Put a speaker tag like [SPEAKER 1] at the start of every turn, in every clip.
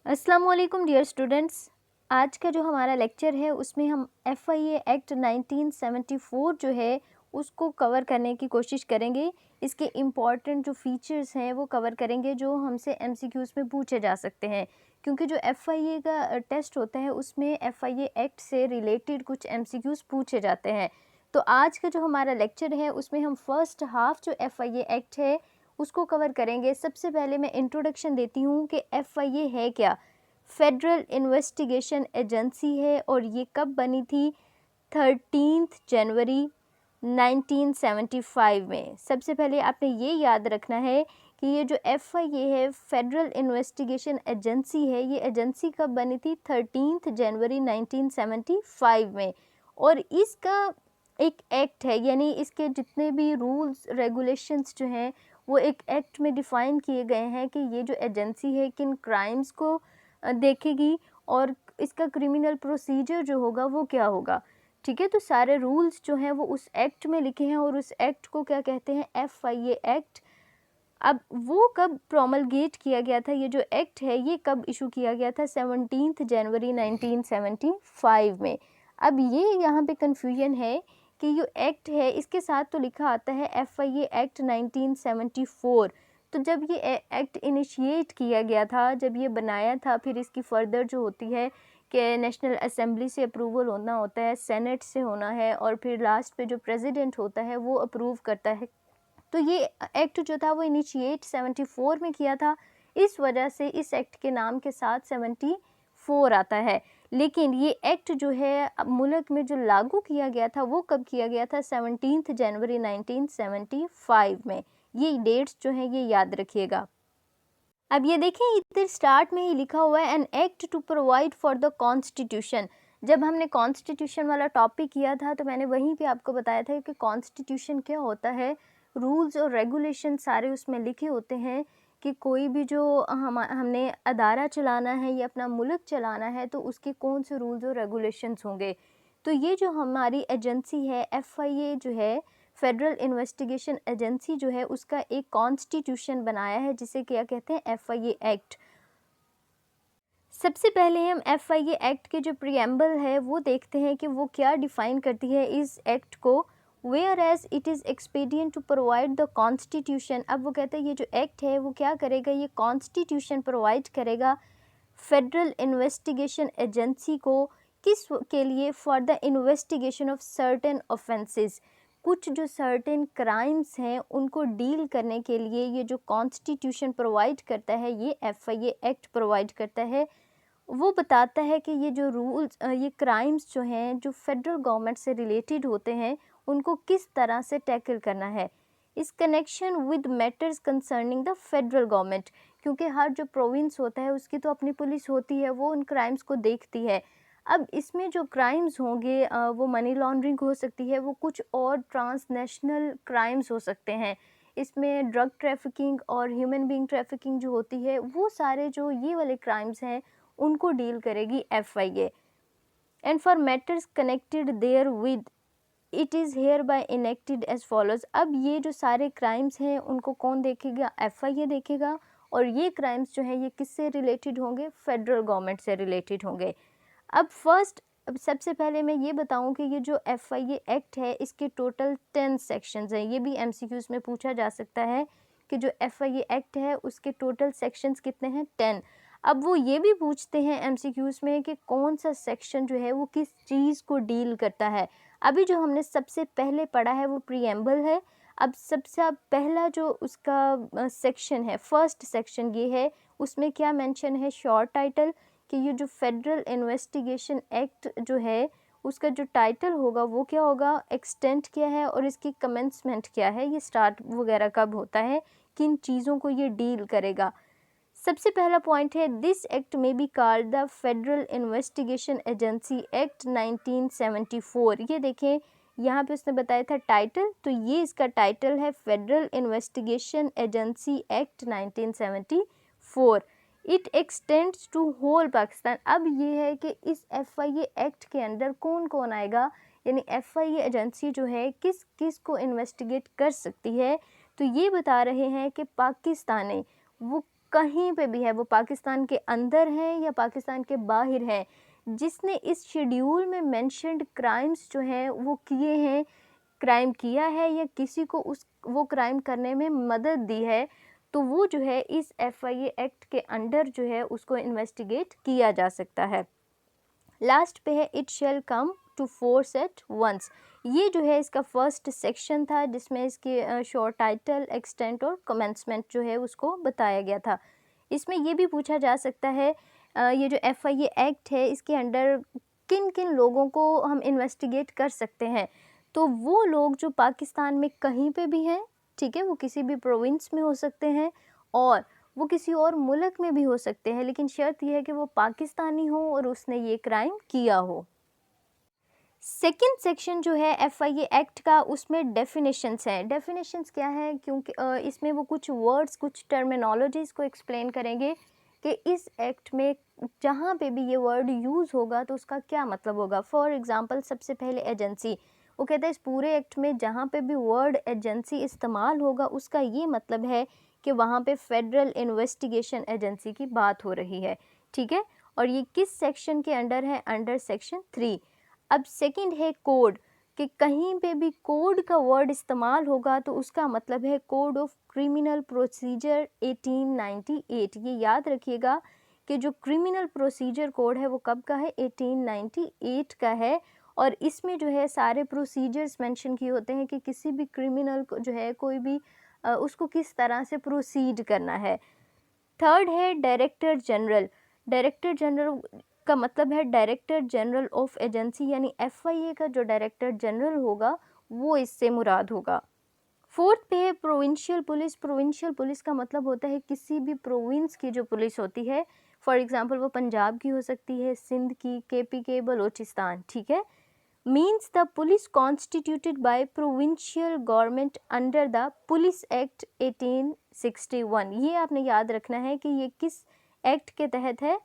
[SPEAKER 1] अस्सलाम वालेकुम dear students. आज का जो हमारा लेक्चर है उसमें हम FIA एक्ट 1974 जो है उसको कवर करने की कोशिश करेंगे। इसके इम्पॉर्टेंट जो फीचर्स हैं वो कवर करेंगे जो हमसे MCQs में पूछे जा सकते हैं, क्योंकि जो FIA का टेस्ट होता है उसमें FIA एक्ट से रिलेटेड कुछ MCQs पूछे जाते हैं। तो आज का जो हमारा लेक्चर है उसमें हम फर्स्ट हाफ जो FIA एक्ट है उसको कवर करेंगे। सबसे पहले मैं इंट्रोडक्शन देती हूँ कि FIA है क्या। फेडरल इन्वेस्टिगेशन एजेंसी है और ये कब बनी थी? 13 जनवरी 1975 में। सबसे पहले आपने ये याद रखना है कि ये जो FIA है फेडरल इन्वेस्टिगेशन एजेंसी है, ये एजेंसी कब बनी थी? 13 जनवरी 1975 में। और इसका एक एक्ट है, यानी इसके जितने भी रूल्स रेगुलेशंस जो हैं वो एक एक्ट में डिफ़ाइन किए गए हैं कि ये जो एजेंसी है किन क्राइम्स को देखेगी और इसका क्रिमिनल प्रोसीजर जो होगा वो क्या होगा। ठीक है, तो सारे रूल्स जो हैं वो उस एक्ट में लिखे हैं और उस एक्ट को क्या कहते हैं? FIA act. अब वो कब प्रोमलगेट किया गया था, ये जो एक्ट है ये कब इशू किया गया था? 17 जनवरी 1975 में। अब ये यहाँ पे कन्फ्यूजन है कि ये एक्ट है इसके साथ तो लिखा आता है FIA एक्ट 1974। तो जब ये एक्ट इनिशिएट किया गया था, जब ये बनाया था, फिर इसकी फर्दर जो होती है कि नेशनल असेंबली से अप्रूवल होना होता है, सेनेट से होना है और फिर लास्ट पे जो प्रेसिडेंट होता है वो अप्रूव करता है। तो ये एक्ट जो था वो इनिशिएट 74 में किया था, इस वजह से इस एक्ट के नाम के साथ 74 आता है। लेकिन ये एक्ट जो है मुल्क में जो लागू किया गया था वो कब किया गया था? 17 जनवरी 1975 में। ये डेट्स जो हैं ये याद रखिएगा। अब ये देखें इधर स्टार्ट में ही लिखा हुआ है an act to provide for the constitution. जब हमने कॉन्स्टिट्यूशन वाला टॉपिक किया था तो मैंने वहीं पे आपको बताया था कि कॉन्स्टिट्यूशन क्या होता है। रूल्स और रेगुलेशन सारे उसमें लिखे होते हैं कि कोई भी जो हमने अदारा चलाना है या अपना मुल्क चलाना है तो उसके कौन से रूल्स और रेगुलेशंस होंगे। तो ये जो हमारी एजेंसी है FIA जो है फेडरल इन्वेस्टिगेशन एजेंसी जो है उसका एक कॉन्स्टिट्यूशन बनाया है जिसे क्या कहते हैं? FIA act. सबसे पहले हम FIA एक्ट के जो प्रियम्बल है वो देखते हैं कि वो क्या डिफ़ाइन करती है इस एक्ट को। Whereas it is expedient to provide the constitution. अब वो कहते हैं ये जो एक्ट है वो क्या करेगा? ये कॉन्स्टिट्यूशन प्रोवाइड करेगा फेडरल इन्वेस्टिगेशन एजेंसी को। किस के लिए? For the investigation of certain offences. कुछ जो सर्टेन क्राइम्स हैं उनको डील करने के लिए ये जो कॉन्स्टिट्यूशन प्रोवाइड करता है, ये FIA एक्ट प्रोवाइड करता है। वो बताता है कि ये जो रूल्स ये क्राइम्स जो हैं जो फेडरल गवर्नमेंट से रिलेटेड होते हैं उनको किस तरह से टैकल करना है। इस connection with matters concerning the federal government, क्योंकि हर जो प्रोविंस होता है उसकी तो अपनी पुलिस होती है, वो उन क्राइम्स को देखती है। अब इसमें जो क्राइम्स होंगे वो मनी लॉन्ड्रिंग हो सकती है, वो कुछ और ट्रांसनेशनल क्राइम्स हो सकते हैं। इसमें ड्रग ट्रैफिकिंग और ह्यूमन बीइंग ट्रैफिकिंग जो होती है वो सारे जो ये वाले क्राइम्स हैं उनको डील करेगी FIA। And for matters connected therewith it is hereby enacted as follows. अब ये जो सारे क्राइम्स हैं उनको कौन देखेगा? FIA देखेगा। और ये क्राइम्स जो हैं ये किससे रिलेटेड होंगे? फेडरल गवर्नमेंट से रिलेटेड होंगे। अब सबसे पहले मैं ये बताऊं कि ये जो FIA एक्ट है इसके टोटल 10 सेक्शंस हैं। ये भी MCQs में पूछा जा सकता है कि जो FIA एक्ट है उसके टोटल सेक्शंस कितने हैं? 10। अब वो ये भी पूछते हैं MCQs में कि कौन सा सेक्शन जो है वो किस चीज़ को डील करता है। अभी जो हमने सबसे पहले पढ़ा है वो प्रीएम्बल है। अब सबसे पहला जो उसका सेक्शन है, फर्स्ट सेक्शन ये है, उसमें क्या मेंशन है? शॉर्ट टाइटल, कि ये जो फेडरल इन्वेस्टिगेशन एक्ट जो है उसका जो टाइटल होगा वो क्या होगा, एक्सटेंट क्या है और इसकी कमेंसमेंट क्या है, ये स्टार्ट वगैरह कब होता है, किन चीज़ों को ये डील करेगा। सबसे पहला पॉइंट है दिस एक्ट में be called the federal Investigation Agency Act 1974। ये देखें यहाँ पे उसने बताया था टाइटल, तो ये इसका टाइटल है Federal Investigation Agency Act 1974। It extends to whole Pakistan. अब ये है कि इस FIA एक्ट के अंदर कौन कौन आएगा, यानी FIA एजेंसी जो है किस किस को इन्वेस्टिगेट कर सकती है। तो ये बता रहे हैं कि पाकिस्तान वो कहीं पे भी है, वो पाकिस्तान के अंदर हैं या पाकिस्तान के बाहर हैं, जिसने इस शेड्यूल में मेंशन्ड क्राइम्स जो हैं वो किए हैं, क्राइम किया है या किसी को उस वो क्राइम करने में मदद दी है, तो वो जो है इस FIA एक्ट के अंडर जो है उसको इन्वेस्टिगेट किया जा सकता है। लास्ट पे है it shall come to force at once. ये जो है इसका फर्स्ट सेक्शन था, जिसमें इसके शॉर्ट टाइटल, एक्सटेंट और कमेंसमेंट जो है उसको बताया गया था। इसमें ये भी पूछा जा सकता है ये जो FIA एक्ट है इसके अंडर किन किन लोगों को हम इन्वेस्टिगेट कर सकते हैं। तो वो लोग जो पाकिस्तान में कहीं पे भी हैं, ठीक है, वो किसी भी प्रोविंस में हो सकते हैं और वो किसी और मुल्क में भी हो सकते हैं, लेकिन शर्त यह है कि वो पाकिस्तानी हो और उसने ये क्राइम किया हो। सेकेंड सेक्शन जो है FIA एक्ट का, उसमें डेफिनेशंस हैं। डेफिनेशंस क्या है, क्योंकि इसमें वो कुछ वर्ड्स, कुछ टर्मिनोलॉजीज़ को एक्सप्लेन करेंगे कि इस एक्ट में जहाँ पे भी ये वर्ड यूज़ होगा तो उसका क्या मतलब होगा। फॉर एग्ज़ाम्पल सबसे पहले एजेंसी, वो कहता है इस पूरे एक्ट में जहाँ पे भी वर्ड एजेंसी इस्तेमाल होगा उसका ये मतलब है कि वहाँ पे फेडरल इन्वेस्टिगेशन एजेंसी की बात हो रही है, ठीक है। और ये किस सेक्शन के अंडर है, अंडर सेक्शन 3। अब सेकंड है कोड, कि कहीं पे भी कोड का वर्ड इस्तेमाल होगा तो उसका मतलब है कोड ऑफ क्रिमिनल प्रोसीजर 1898। ये याद रखिएगा कि जो क्रिमिनल प्रोसीजर कोड है वो कब का है, 1898 का है। और इसमें जो है सारे प्रोसीजर्स मेंशन किए होते हैं कि किसी भी क्रिमिनल को जो है कोई भी उसको किस तरह से प्रोसीड करना है। थर्ड है डायरेक्टर जनरल। डायरेक्टर जनरल का मतलब है डायरेक्टर जनरल ऑफ एजेंसी, यानी FIA का जो डायरेक्टर जनरल होगा वो इससे मुराद होगा। फोर्थ पे है प्रोविंशियल पुलिस। प्रोविंशियल पुलिस का मतलब होता है किसी भी प्रोविंस की जो पुलिस होती है, फॉर एग्जांपल वो पंजाब की हो सकती है, सिंध की, KP के, बलोचिस्तान, ठीक है। Means the police constituted by provincial government under the police act 1861। ये आपने याद रखना है कि ये किस एक्ट के तहत है,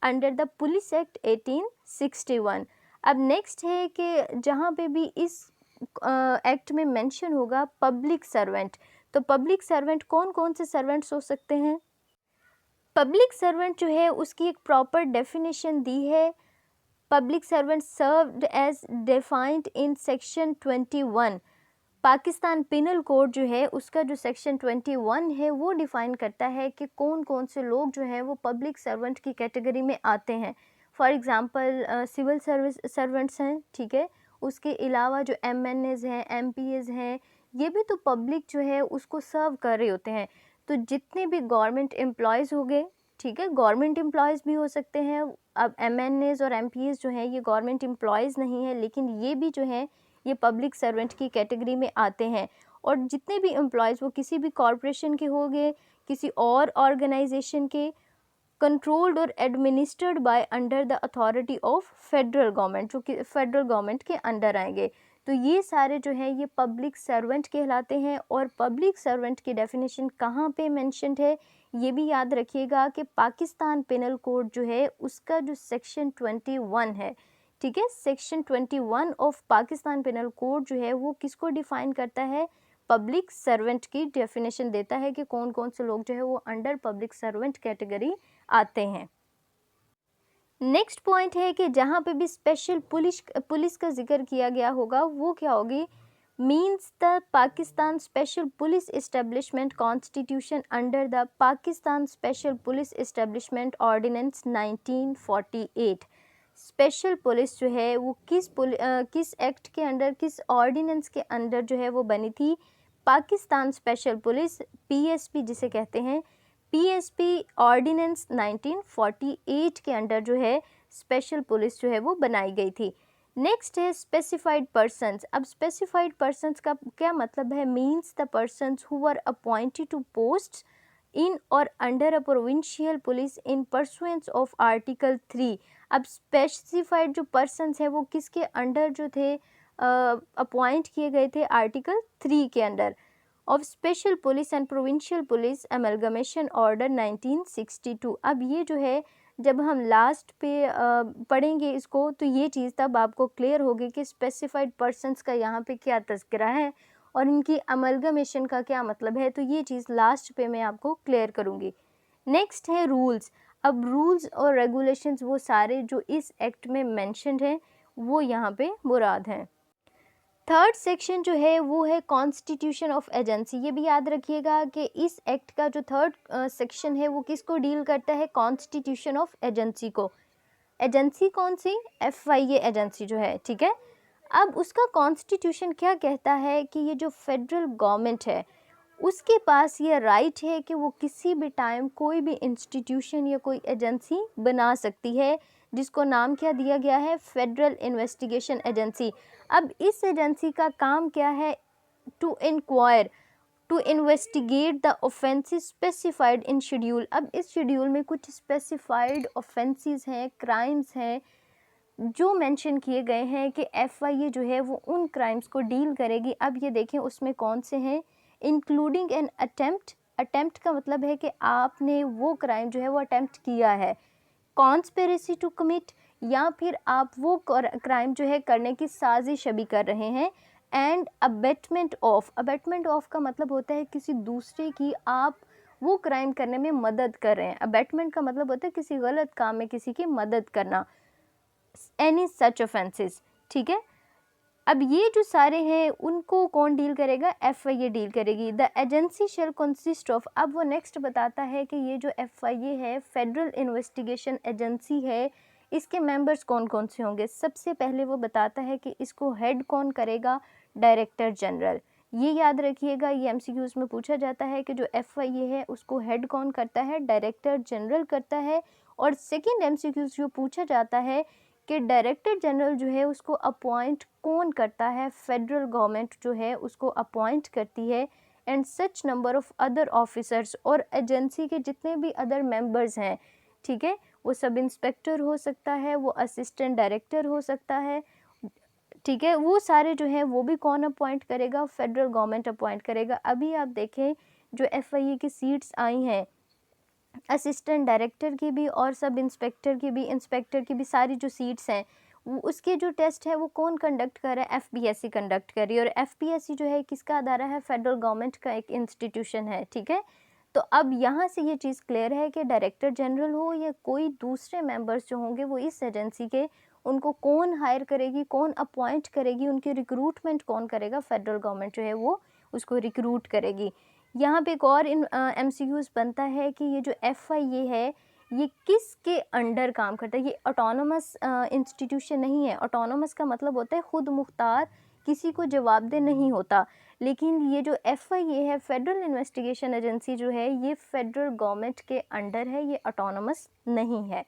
[SPEAKER 1] अंडर द पुलिस एक्ट 1861। अब नेक्स्ट है कि जहाँ पे भी इस एक्ट में मेंशन होगा पब्लिक सर्वेंट, तो पब्लिक सर्वेंट कौन कौन से सर्वेंट्स हो सकते हैं। पब्लिक सर्वेंट जो है उसकी एक प्रॉपर डेफिनेशन दी है। Public servant served as defined in section 21। Pakistan penal code जो है उसका जो सेक्शन 21 है वो डिफ़ाइन करता है कि कौन कौन से लोग जो हैं वो पब्लिक सर्वेंट की कैटेगरी में आते हैं। For example civil service servants हैं, ठीक है। उसके अलावा जो MNAs हैं, MPAs हैं, ये भी तो पब्लिक जो है उसको सर्व कर रहे होते हैं। तो जितने भी गवर्नमेंट एम्प्लॉयज़ हो गए, ठीक है, गवर्नमेंट एम्प्लॉयज़ भी हो सकते हैं। अब MNAs और MPAs जो हैं ये गवर्नमेंट एम्प्लॉयज़ नहीं है, लेकिन ये भी जो हैं ये पब्लिक सर्वेंट की कैटेगरी में आते हैं। और जितने भी एम्प्लॉयज़ वो किसी भी कॉरपोरेशन के हो गए, किसी और ऑर्गेनाइजेशन के, कंट्रोल्ड और administered by under the authority of federal government, जो कि फेडरल गवर्नमेंट के अंडर आएंगे। तो ये सारे जो हैं ये पब्लिक सर्वेंट कहलाते हैं। और पब्लिक सर्वेंट की डेफिनेशन कहाँ पे मेंशन्ड है, ये भी याद रखिएगा कि पाकिस्तान पिनल कोड जो है उसका जो सेक्शन 21 है, ठीक है, section 21 of Pakistan penal code जो है वो किसको डिफ़ाइन करता है, पब्लिक सर्वेंट की डेफिनेशन देता है कि कौन कौन से लोग जो है वो अंडर पब्लिक सर्वेंट कैटेगरी आते हैं। नेक्स्ट पॉइंट है कि जहाँ पे भी स्पेशल पुलिस का जिक्र किया गया होगा वो क्या होगी, means the Pakistan special police establishment constitution under the Pakistan special police establishment ordinance 1948। Special police जो है वो किस एक्ट के अंडर, किस ऑर्डिनेंस के अंडर जो है वो बनी थी, पाकिस्तान स्पेशल पुलिस, PSP जिसे कहते हैं, PSP ऑर्डिनेंस 1948 के अंडर जो है स्पेशल पुलिस जो है वो बनाई गई थी। नेक्स्ट है स्पेसिफाइड पर्सन्स। अब स्पेसिफाइड पर्सन्स का क्या मतलब है, means the persons who are appointed to post in or under a provincial police in pursuance of article 3। अब स्पेसिफाइड जो पर्सन्स है वो किसके अंडर जो थे अपॉइंट किए गए थे, आर्टिकल 3 के under of special police and provincial police amalgamation order 1962। अब ये जो है जब हम लास्ट पे पढ़ेंगे इसको तो ये चीज़ तब आपको क्लियर होगी कि स्पेसिफाइड पर्सन्स का यहाँ पे क्या तज़किरा है और इनकी अमलगमेशन का क्या मतलब है, तो ये चीज़ लास्ट पे मैं आपको क्लियर करूँगी। नेक्स्ट है रूल्स। अब रूल्स और रेगुलेशंस वो सारे जो इस एक्ट में मेंशन्ड हैं वो यहाँ पे मुराद हैं। थर्ड सेक्शन जो है वो है कॉन्स्टिट्यूशन ऑफ एजेंसी। ये भी याद रखिएगा कि इस एक्ट का जो थर्ड सेक्शन है वो किसको डील करता है, कॉन्स्टिट्यूशन ऑफ एजेंसी को। एजेंसी कौन सी, FIA एजेंसी जो है, ठीक है। अब उसका कॉन्स्टिट्यूशन क्या कहता है कि ये जो फेडरल गवर्नमेंट है उसके पास ये राइट है कि वो किसी भी टाइम कोई भी इंस्टीट्यूशन या कोई एजेंसी बना सकती है, जिसको नाम क्या दिया गया है, फेडरल इन्वेस्टिगेशन एजेंसी। अब इस एजेंसी का काम क्या है, to inquire, to investigate the offences specified in schedule. अब इस शेड्यूल में कुछ स्पेसिफाइड ऑफेंसेस हैं, क्राइम्स हैं जो मेंशन किए गए हैं कि FIA जो है वो उन क्राइम्स को डील करेगी। अब ये देखें उसमें कौन से हैं, इंक्लूडिंग एन अटेम्प्ट। अटेम्प्ट का मतलब है कि आपने वो क्राइम जो है वो अटेम्प्ट किया है, कॉन्स्पिरेसी टू कमिट, या फिर आप वो क्राइम जो है करने की साजिश अभी कर रहे हैं, and abetment of. Abetment of का मतलब होता है किसी दूसरे की आप वो क्राइम करने में मदद कर रहे हैं। अबेटमेंट का मतलब होता है किसी गलत काम में किसी की मदद करना, एनी सच ऑफेंसेस, ठीक है। अब ये जो सारे हैं उनको कौन डील करेगा, FIA डील करेगी। The agency shall consist of, अब वो नेक्स्ट बताता है कि ये जो FIA है, फेडरल इन्वेस्टिगेशन एजेंसी है, इसके मेंबर्स कौन कौन से होंगे। सबसे पहले वो बताता है कि इसको हेड कौन करेगा, डायरेक्टर जनरल। ये याद रखिएगा, ये MCQs में पूछा जाता है कि जो FIA है उसको हेड कौन करता है, डायरेक्टर जनरल करता है। और सेकेंड MCQs जो पूछा जाता है कि डायरेक्टर जनरल जो है उसको अपॉइंट कौन करता है, फेडरल गवर्नमेंट जो है उसको अपॉइंट करती है। And such number of other officers, और एजेंसी के जितने भी अदर मेंबर्स हैं, ठीक है, वो सब इंस्पेक्टर हो सकता है, वो असिस्टेंट डायरेक्टर हो सकता है, ठीक है, वो सारे जो है वो भी कौन अपॉइंट करेगा, फेडरल गवर्नमेंट अपॉइंट करेगा। अभी आप देखें जो FIA की सीट्स आई हैं, असिस्टेंट डायरेक्टर की भी और सब इंस्पेक्टर की भी, इंस्पेक्टर की भी सारी जो सीट्स हैं उसके जो टेस्ट है वो कौन कंडक्ट कर रहा है, FPSC कंडक्ट कर रही है। और FPSC जो है किसका अदारा है, फेडरल गवर्नमेंट का एक इंस्टीट्यूशन है, ठीक है। तो अब यहाँ से ये चीज़ क्लियर है कि डायरेक्टर जनरल हो या कोई दूसरे मेंबर्स जो होंगे वो इस एजेंसी के, उनको कौन हायर करेगी, कौन अपॉइंट करेगी, उनकी रिक्रूटमेंट कौन करेगा, फेडरल गवर्नमेंट जो है वो उसको रिक्रूट करेगी। यहाँ पे एक और MCQs बनता है कि ये जो FIA है ये किसके अंडर काम करता है। ये ऑटोनोमस इंस्टीट्यूशन नहीं है। ऑटोनोमस का मतलब होता है खुद मुख्तार, किसी को जवाबदेह नहीं होता। लेकिन ये जो FIA है, फेडरल इन्वेस्टिगेशन एजेंसी जो है, ये फेडरल गवर्नमेंट के अंडर है, ये ऑटोनोमस नहीं है।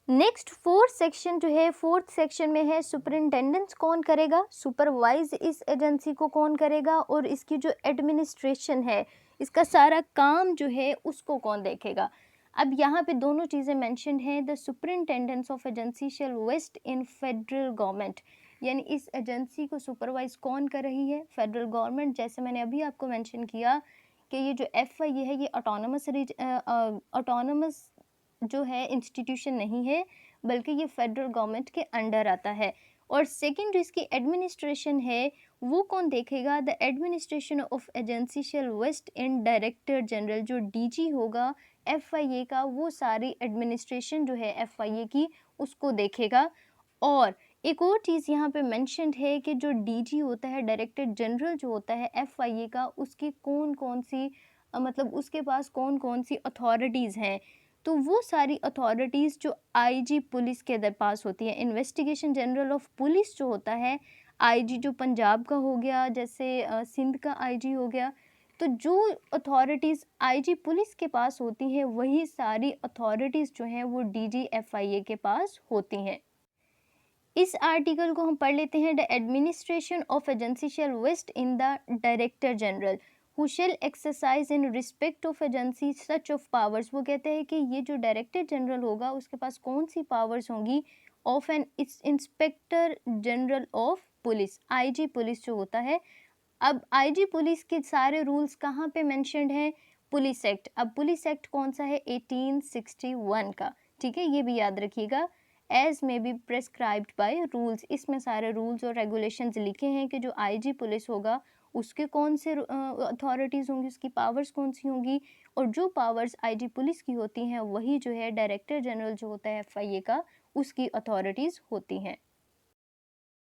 [SPEAKER 1] नेक्स्ट फोर्थ सेक्शन जो है, फोर्थ सेक्शन में है सुपरिंटेंडेंस कौन करेगा, सुपरवाइज इस एजेंसी को कौन करेगा, और इसकी जो एडमिनिस्ट्रेशन है, इसका सारा काम जो है उसको कौन देखेगा। अब यहाँ पे दोनों चीज़ें मेंशन्ड हैं। The superintendence of agency shall vest in federal government, यानी इस एजेंसी को सुपरवाइज कौन कर रही है, फेडरल गवर्नमेंट। जैसे मैंने अभी आपको मेंशन किया कि ये जो FIA है ये ऑटोनोमस जो है इंस्टीट्यूशन नहीं है, बल्कि ये फेडरल गवर्नमेंट के अंडर आता है। और सेकंड जो इसकी एडमिनिस्ट्रेशन है वो कौन देखेगा, the administration of agency shall vest in director general. जो DG होगा FIA का, वो सारी एडमिनिस्ट्रेशन जो है FIA की उसको देखेगा। और एक और चीज़ यहाँ पे मेंशन्ड है कि जो DG होता है, डायरेक्टर जनरल जो होता है FIA का, उसकी कौन कौन सी मतलब उसके पास कौन कौन सी अथॉरिटीज़ हैं। तो वो सारी अथॉरिटीज़ जो IG पुलिस के पास होती है, इन्वेस्टिगेशन जनरल ऑफ पुलिस जो होता है, IG जो पंजाब का हो गया, जैसे सिंध का IG हो गया, तो जो अथॉरिटीज़ IG पुलिस के पास होती हैं वही सारी अथॉरिटीज़ जो हैं वो DG FIA के पास होती हैं। इस आर्टिकल को हम पढ़ लेते हैं। The administration of agency shall vest in the director general who shall exercise in respect of agency such of powers. वो कहते हैं कि ये जो डायरेक्टर जनरल होगा उसके पास कौन सी पावर्स होंगी, of an inspector general of police, IG police जो होता है। अब IG पुलिस के सारे रूल्स कहाँ पे मेंशन्ड हैं, पुलिस एक्ट। अब पुलिस एक्ट कौन सा है, 1861 का, ठीक है, ये भी याद रखिएगा। As may be prescribed by rules, इसमें सारे रूल्स और रेगुलेशंस लिखे हैं कि जो IG पुलिस होगा उसके कौन से अथॉरिटीज़ होंगी, उसकी पावर्स कौन सी होंगी, और जो पावर्स आईजी पुलिस की होती हैं वही जो है डायरेक्टर जनरल जो होता है एफआईए का, उसकी अथॉरिटीज़ होती हैं।